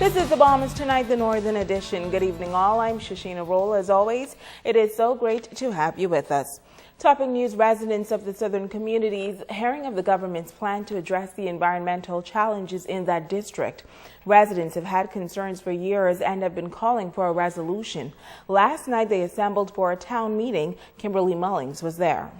This is the Bahamas Tonight, the Northern Edition. Good evening all. I'm Shasheena Rolle. As always, it is so great to have you with us. Topping news, residents of the southern communities hearing of the government's plan to address the environmental challenges in that district. Residents have had concerns for years and have been calling for a resolution. Last night they assembled for a town meeting. Kimberly Mullings was there.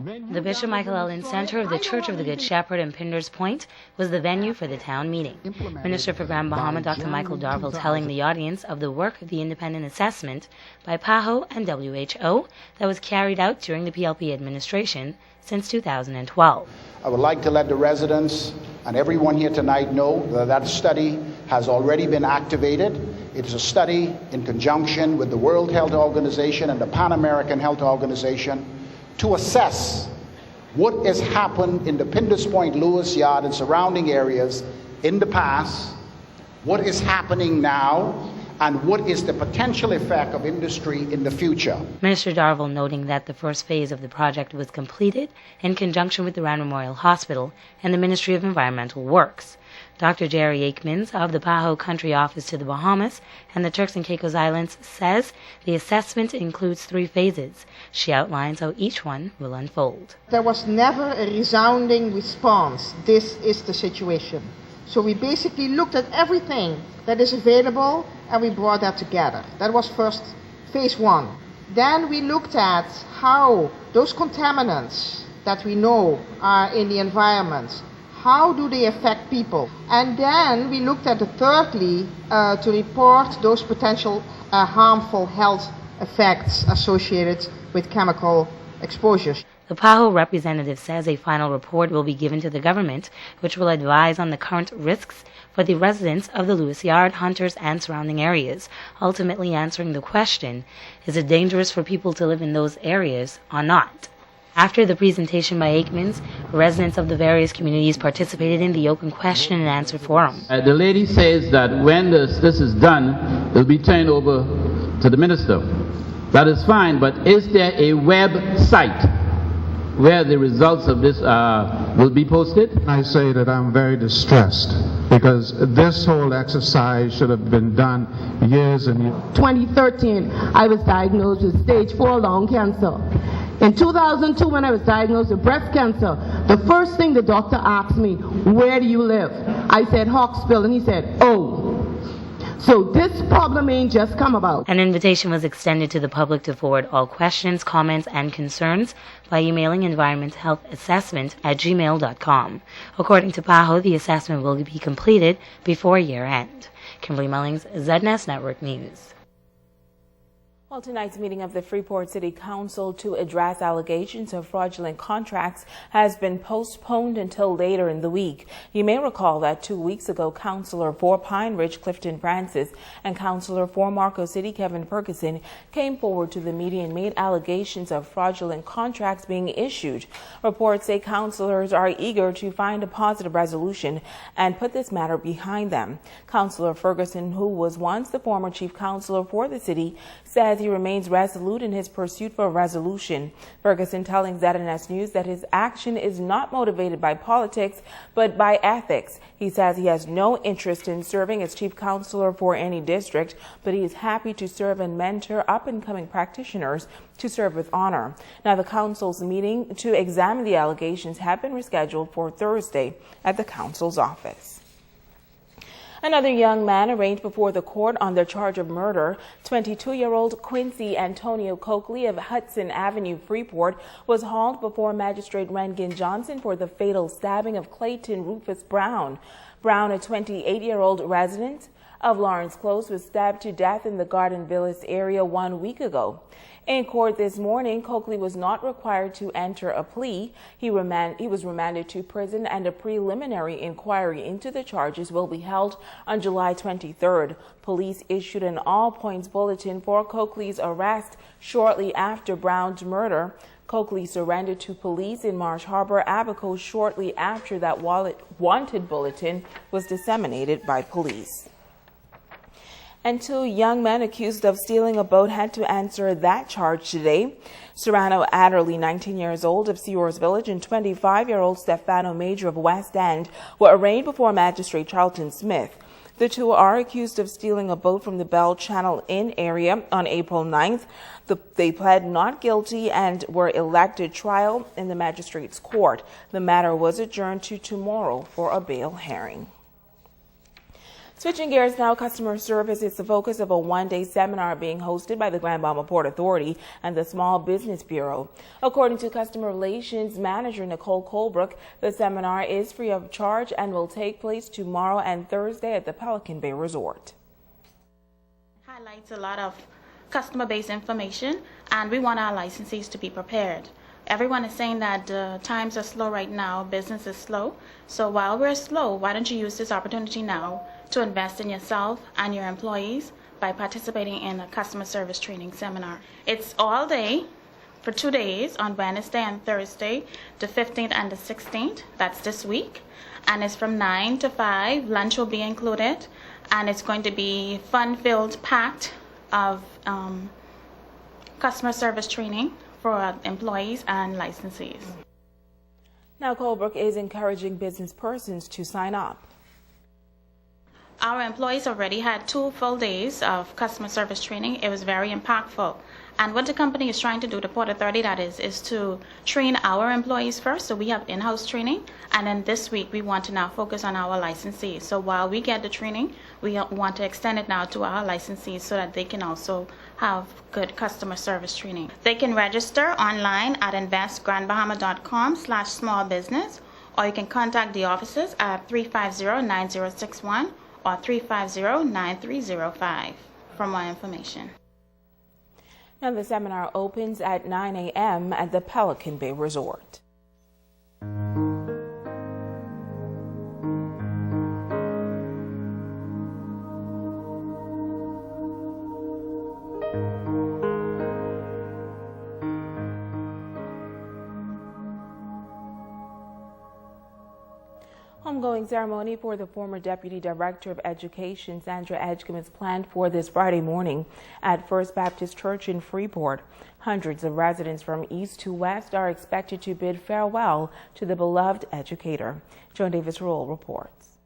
The Bishop Michael Ellen Center of the Church of the Good Shepherd in Pinders Point was the venue for the town meeting. Minister for Grand Bahama Dr. Michael Darville telling the audience of the work of the independent assessment by PAHO and WHO that was carried out during the PLP administration since 2012. I would like to let the residents and everyone here tonight know that that study has already been activated. It is a study in conjunction with the World Health Organization and the Pan American Health Organization to assess what has happened in the Pinders Point, Lewis Yard and surrounding areas in the past, what is happening now, and what is the potential effect of industry in the future. Minister Darville noting that the first phase of the project was completed in conjunction with the Rand Memorial Hospital and the Ministry of Environmental Works. Dr. Jerry Aikmans of the PAHO Country Office to the Bahamas and the Turks and Caicos Islands says the assessment includes 3 phases. She outlines how each one will unfold. There was never a resounding response. This is the situation. So we basically looked at everything that is available and we brought that together. That was first phase 1. Then we looked at how those contaminants that we know are in the environment, how do they affect people? And then we looked at thirdly to report those potential harmful health effects associated with chemical exposures. The PAHO representative says a final report will be given to the government, which will advise on the current risks for the residents of the Lewis Yard, Hunters, and surrounding areas, ultimately answering the question, is it dangerous for people to live in those areas or not? After the presentation by Aikmans, residents of the various communities participated in the open question and answer forum. The lady says that when this is done, it will be turned over to the minister. That is fine, but is there a website where the results of this will be posted? I say that I'm very distressed because this whole exercise should have been done years and years. 2013, I was diagnosed with stage 4 lung cancer. In 2002, when I was diagnosed with breast cancer, the first thing the doctor asked me, where do you live? I said, Hawksville, and he said, oh. So this problem ain't just come about. An invitation was extended to the public to forward all questions, comments, and concerns by emailing environmenthealthassessment@gmail.com. According to PAHO, the assessment will be completed before year end. Kimberly Mullings, ZNS Network News. Well, tonight's meeting of the Freeport City Council to address allegations of fraudulent contracts has been postponed until later in the week. You may recall that 2 weeks ago, Councilor for Pine Ridge Clifton Francis and Councilor for Marco City Kevin Ferguson came forward to the media and made allegations of fraudulent contracts being issued. Reports say councilors are eager to find a positive resolution and put this matter behind them. Councilor Ferguson, who was once the former chief councilor for the city, says he remains resolute in his pursuit for a resolution. Ferguson telling ZNS News that his action is not motivated by politics, but by ethics. He says he has no interest in serving as chief counselor for any district, but he is happy to serve and mentor up-and-coming practitioners to serve with honor. Now, the council's meeting to examine the allegations have been rescheduled for Thursday at the council's office. Another young man arraigned before the court on the charge of murder. 22-year-old Quincy Antonio Coakley of Hudson Avenue, Freeport, was hauled before Magistrate Rengen Johnson for the fatal stabbing of Clayton Rufus Brown. Brown, a 28-year-old resident of Lawrence Close, was stabbed to death in the Garden Villas area 1 week ago. In court this morning, Coakley was not required to enter a plea. He was remanded to prison, and a preliminary inquiry into the charges will be held on July 23rd. Police issued an all-points bulletin for Coakley's arrest shortly after Brown's murder. Coakley surrendered to police in Marsh Harbor, Abaco, shortly after that wanted bulletin was disseminated by police. And 2 young men accused of stealing a boat had to answer that charge today. Serrano Adderley, 19 years old of Sears Village, and 25-year-old Stefano Major of West End were arraigned before Magistrate Charlton Smith. The 2 are accused of stealing a boat from the Bell Channel Inn area on April 9th. They pled not guilty and were elected trial in the magistrate's court. The matter was adjourned to tomorrow for a bail hearing. Switching gears now, customer service is the focus of a one-day seminar being hosted by the Grand Bahama Port Authority and the Small Business Bureau. According to Customer Relations Manager Nicole Colebrook, the seminar is free of charge and will take place tomorrow and Thursday at the Pelican Bay Resort. Highlights a lot of customer-based information, and we want our licensees to be prepared. Everyone is saying that times are slow right now, business is slow. So while we're slow, why don't you use this opportunity now to invest in yourself and your employees by participating in a customer service training seminar. It's all day for 2 days on Wednesday and Thursday, the 15th and the 16th. That's this week. And it's from 9 to 5. Lunch will be included. And it's going to be fun-filled, packed of customer service training for employees and licensees. Now, Colebrook is encouraging business persons to sign up. Our employees already had 2 full days of customer service training. It was very impactful. And what the company is trying to do, the Port Authority that is to train our employees first. So we have in-house training. And then this week we want to now focus on our licensees. So while we get the training, we want to extend it now to our licensees so that they can also have good customer service training. They can register online at investgrandbahama.com/smallbusiness, or you can contact the offices at 350-9061 or 350-9305 for more information. Now, the seminar opens at 9 a.m. at the Pelican Bay Resort. Homegoing ceremony for the former Deputy Director of Education, Sandra Edgecombe, is planned for this Friday morning at First Baptist Church in Freeport. Hundreds of residents from east to west are expected to bid farewell to the beloved educator. Joan Davis Rolle reports.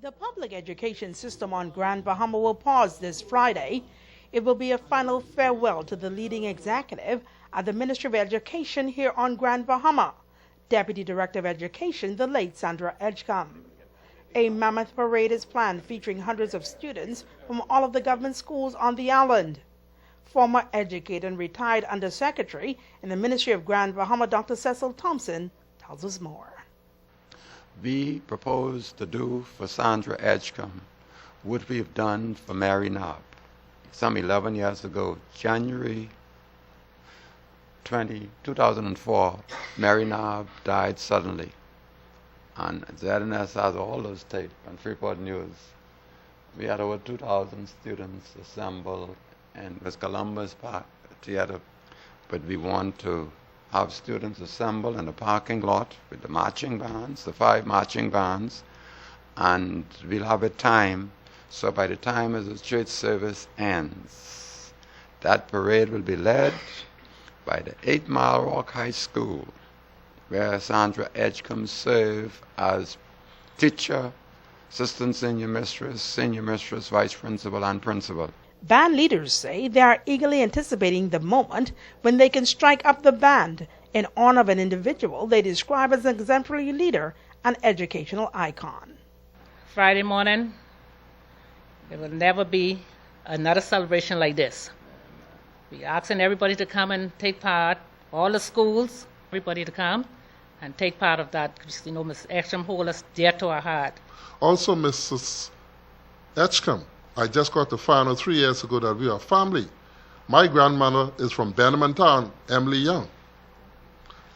The public education system on Grand Bahama will pause this Friday. It will be a final farewell to the leading executive at the Ministry of Education here on Grand Bahama, Deputy Director of Education, the late Sandra Edgecombe. A mammoth parade is planned featuring hundreds of students from all of the government schools on the island. Former educator and retired Undersecretary in the Ministry of Grand Bahama, Dr. Cecil Thompson, tells us more. We propose to do for Sandra Edgecombe what we've done for Mary Knob. Some 11 years ago, January 2004, Mary Knob died suddenly. And ZNS has all those tapes on Freeport News. We had over 2,000 students assembled in West Columbus Park Theater, but we want to have students assemble in the parking lot with the marching bands, the 5 marching bands, and we'll have a time, so by the time as the church service ends, that parade will be led by the 8 Mile Rock High School, where Sandra Edgecombe served as teacher, assistant senior mistress, vice principal, and principal. Band leaders say they are eagerly anticipating the moment when they can strike up the band in honor of an individual they describe as an exemplary leader and educational icon. Friday morning, there will never be another celebration like this. We're asking everybody to come and take part, all the schools, everybody to come and take part of that. You know, Ms. Edgecombe holds us dear to our heart. Also, Mrs. Edgecombe, I just got to find out 3 years ago that we are family. My grandmother is from Benjamin Town, Emily Young.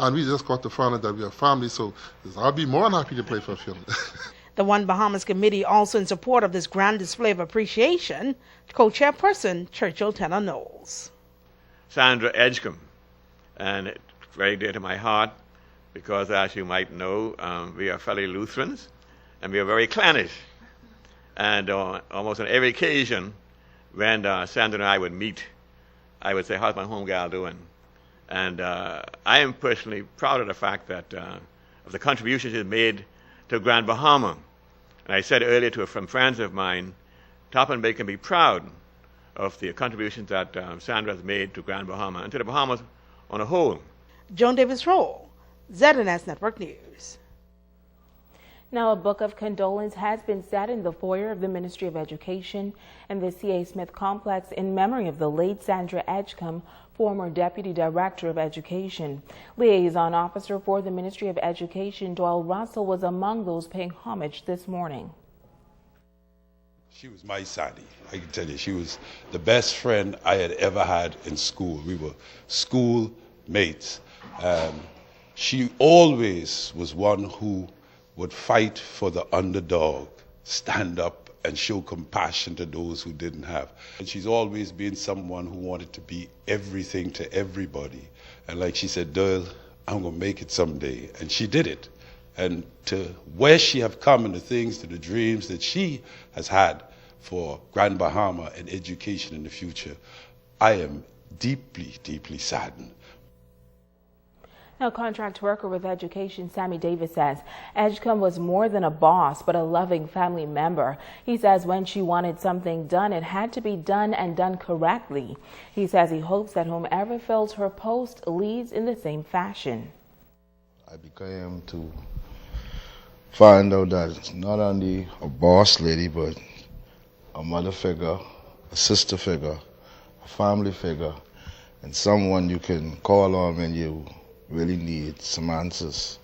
And we just got to find out that we are family, so I'll be more than happy to play for a film. The One Bahamas Committee, also in support of this grand display of appreciation, co-chairperson Churchill Tenor Knowles. Sandra Edgecombe, and it's very dear to my heart because, as you might know, we are fellow Lutherans and we are very clannish, and almost on every occasion when Sandra and I would meet, I would say, how's my home gal doing? And I am personally proud of the fact that of the contributions she's made to Grand Bahama. And I said earlier to some friends of mine, Topham Bay can be proud of the contributions that Sandra has made to Grand Bahama and to the Bahamas on a whole. Joan Davis Rolle, ZNS Network News. Now, a book of condolence has been set in the foyer of the Ministry of Education and the C.A. Smith Complex in memory of the late Sandra Edgecombe, former Deputy Director of Education. Liaison Officer for the Ministry of Education, Doyle Russell, was among those paying homage this morning. She was my Sadie. I can tell you, she was the best friend I had ever had in school. We were school mates. She always was one who would fight for the underdog, stand up and show compassion to those who didn't have. And she's always been someone who wanted to be everything to everybody. And like she said, Doyle, I'm gonna make it someday. And she did it. And to where she have come and the things, to the dreams that she has had for Grand Bahama and education in the future, I am deeply, deeply saddened. Now, contract worker with Education Sammy Davis says Edgecombe was more than a boss, but a loving family member. He says when she wanted something done, it had to be done and done correctly. He says he hopes that whomever fills her post leads in the same fashion. I became to find out that it's not only a boss lady, but a mother figure, a sister figure, a family figure, and someone you can call on when you really need some answers.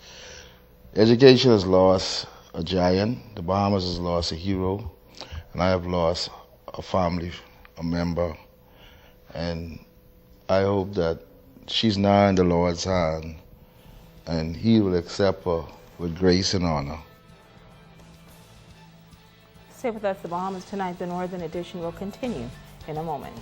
Education has lost a giant, the Bahamas has lost a hero, and I have lost a family, a member, and I hope that she's now in the Lord's hand and He will accept her with grace and honor. Stay with us, the Bahamas tonight. The Northern Edition will continue in a moment.